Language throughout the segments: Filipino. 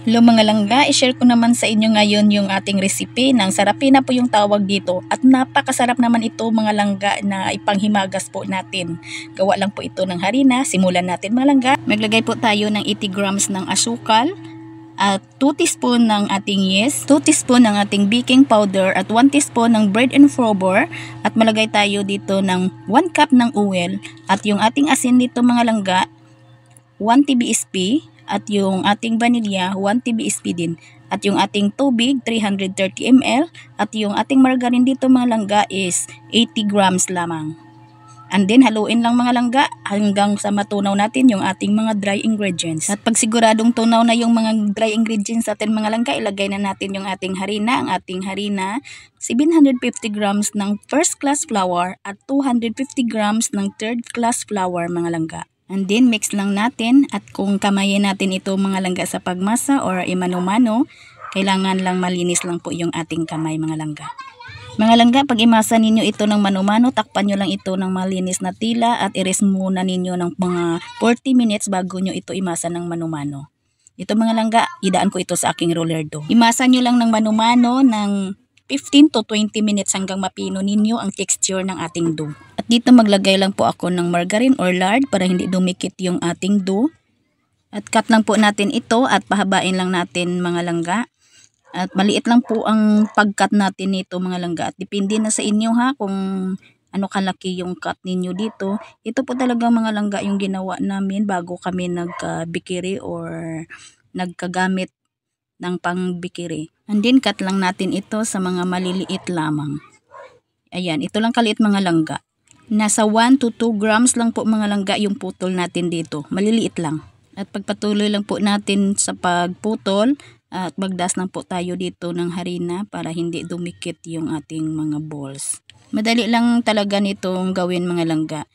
Hello mga langga, i-share ko naman sa inyo ngayon yung ating recipe ng sarapina po yung tawag dito. At napakasarap naman ito mga langga na ipanghimagas po natin. Gawa lang po ito ng harina. Simulan natin mga langga. Maglagay po tayo ng 80 grams ng asukal. At 2 teaspoon ng ating yeast, 2 teaspoon ng ating baking powder at 1 teaspoon ng bread and flour at malagay tayo dito ng 1 cup ng oil at yung ating asin dito mga langga 1 TBSP at yung ating vanilya 1 TBSP din at yung ating tubig 330 ml at yung ating margarine dito mga langga is 80 grams lamang. And then, haluin lang mga langga hanggang sa matunaw natin yung ating mga dry ingredients. At pag siguradong tunaw na yung mga dry ingredients natin mga langga, ilagay na natin yung ating harina. Ang ating harina, 750 grams ng first class flour at 250 grams ng third class flour mga langga. And then, mix lang natin at kung kamayin natin ito mga langga sa pagmasa or imano-mano, kailangan lang malinis lang po yung ating kamay mga langga. Mga langga, pag imasa ninyo ito ng mano-mano, takpan nyo lang ito ng malinis na tila at i-rest muna ninyo ng mga 40 minutes bago nyo ito imasa ng mano-mano. Ito mga langga, idaan ko ito sa aking roller dough. Imasa nyo lang ng mano-mano ng 15 to 20 minutes hanggang mapino ninyo ang texture ng ating dough. At dito maglagay lang po ako ng margarine or lard para hindi dumikit yung ating dough. At cut lang po natin ito at pahabain lang natin mga langga. At maliit lang po ang pag-cut natin nito mga langga. At depende na sa inyo ha kung ano kalaki yung cut ninyo dito. Ito po talaga mga langga yung ginawa namin bago kami nagka-bikiri or nagkagamit ng pang-bikiri. And then cut lang natin ito sa mga maliliit lamang. Ayan, ito lang kaliit mga langga. Nasa 1 to 2 grams lang po mga langga yung putol natin dito. Maliliit lang. At pagpatuloy lang po natin sa pagputol, at magdas lang po tayo dito ng harina para hindi dumikit yung ating mga balls. Madali lang talaga nitong gawin mga langga.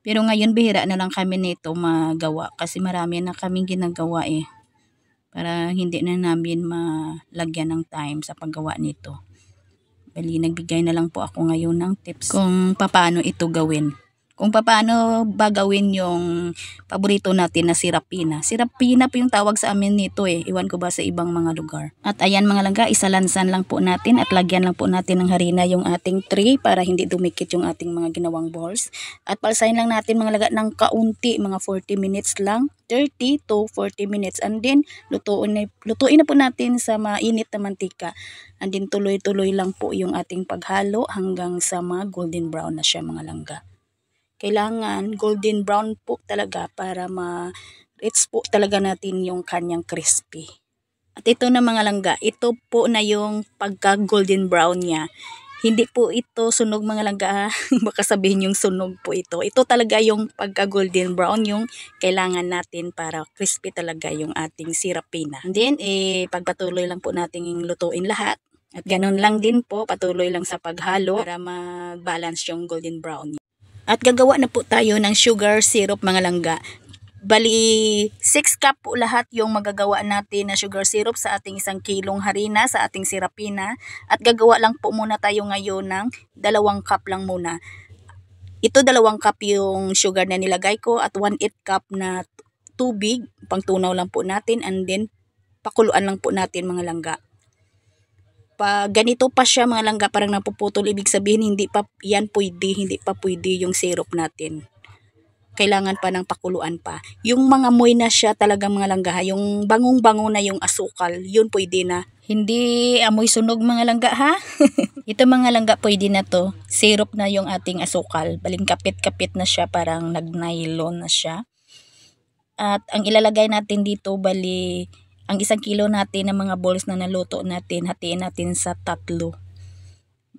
Pero ngayon bihira na lang kami nito magawa kasi marami na kaming ginagawa para hindi na namin malagyan ng time sa paggawa nito. Bali, nagbigay na lang po ako ngayon ng tips kung paano ito gawin. Kung paano ba gawin yung paborito natin na sirapina. Sirapina po yung tawag sa amin nito Iwan ko ba sa ibang mga lugar. At ayan mga langga, isalansan lang po natin at lagyan lang po natin ng harina yung ating tray para hindi dumikit yung ating mga ginawang balls. At palsayin lang natin mga langga ng kaunti, mga 40 minutes lang. 30 to 40 minutes. And then, lutuin na po natin sa mainit na mantika. And then, tuloy-tuloy lang po yung ating paghalo hanggang sa mga golden brown na siya mga langga. Kailangan golden brown po talaga para ma-reach po talaga natin yung kanyang crispy. At ito na mga langga, ito po na yung pagka golden brown niya. Hindi po ito sunog mga langga, baka sabihin yung sunog po ito. Ito talaga yung pagka golden brown yung kailangan natin para crispy talaga yung ating sirapina. And then, pagpatuloy lang po natin yung lutuin lahat. At ganun lang din po, patuloy lang sa paghalo para mag-balance yung golden brown. At gagawa na po tayo ng sugar syrup mga langga. Bali, 6 cup po lahat yung magagawa natin na sugar syrup sa ating 1 kilong harina, sa ating sirapina. At gagawa lang po muna tayo ngayon ng 2 cup lang muna. Ito 2 cup yung sugar na nilagay ko at 1/8 cup na tubig. Pangtunaw lang po natin and then pakuluan lang po natin mga langga. Pag ganito pa siya mga langga parang napuputol, ibig sabihin hindi pa pwede yung syrup natin. Kailangan pa ng pakuluan pa. Yung mga moy na siya talaga mga langga, yung bangong-bango na yung asukal, yun pwede na. Hindi amoy sunog mga langga ha. Ito mga langga pwede na to. Syrup na yung ating asukal. Baling kapit-kapit na siya, parang nag-nylon na siya. At ang ilalagay natin dito bali ang 1 kilo natin ng mga balls na naluto natin, hatiin natin sa 3.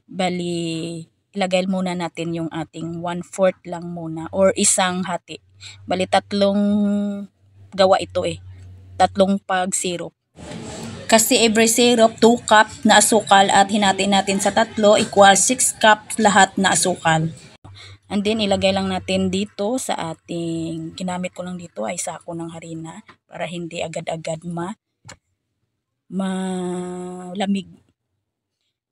Bali, ilagay muna natin yung ating 1/4 lang muna or isang hati. Bali, 3 gawa ito 3 pag syrup. Kasi every syrup, 2 cup na asukal at hinati natin sa 3 equal 6 cup lahat na asukal. And then, ilagay lang natin dito sa ating, ginamit ko lang dito ay sako ng harina para hindi agad-agad malamig.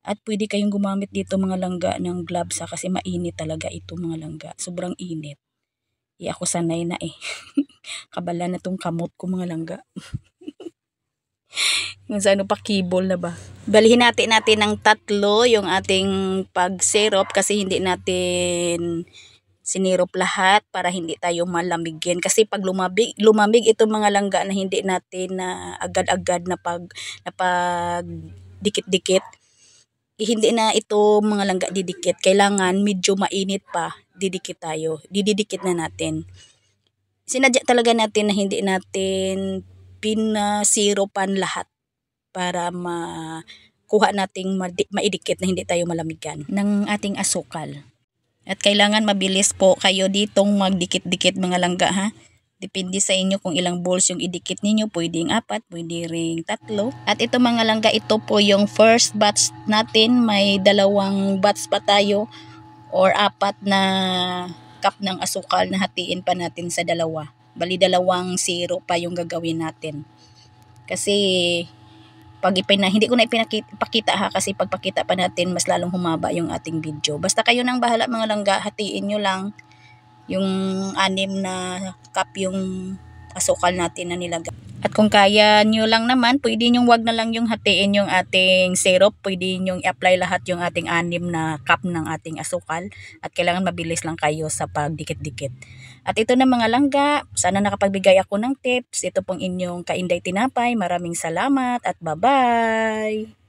At pwede kayong gumamit dito mga langga ng gloves kasi mainit talaga ito mga langga. Sobrang init. Ako sanay na Kabala na tong kamot ko mga langga. Kung saan pa kibol na ba. Balihin natin ng 3 yung ating pag-syrup kasi hindi natin sinirop lahat para hindi tayo malamigin. Kasi pag lumamig itong mga langga na hindi natin na agad-agad na pag dikit-dikit, hindi na ito mga langga didikit. Kailangan medyo mainit pa, dididikit na natin. Sinadya talaga natin na hindi natin pinasiropan lahat para makuha nating maidikit na hindi tayo malamigan ng ating asukal. At kailangan mabilis po kayo ditong magdikit-dikit mga langga ha. Depende sa inyo kung ilang balls yung idikit ninyo. Pwedeng 4, pwede ring 3. At ito mga langga, ito po yung first batch natin. May 2 batch pa tayo or 4 na cup ng asukal na hatiin pa natin sa 2. Bali 2 syrup pa yung gagawin natin. Kasi pag hindi ko na ipakita ha, kasi pagpakita pa natin mas lalong humaba yung ating video. Basta kayo nang bahala mga langga, hatiin nyo lang yung 6 na cup yung asukal natin na nilagay. At kung kaya nyo lang naman, pwede nyo wag na lang yung hatiin yung ating syrup. Pwede nyo i-apply lahat yung ating 6 na cup ng ating asukal. At kailangan mabilis lang kayo sa pagdikit-dikit. At ito na mga langga, sana nakapagbigay ako ng tips. Ito pong inyong Kainday Tinapay. Maraming salamat at bye-bye!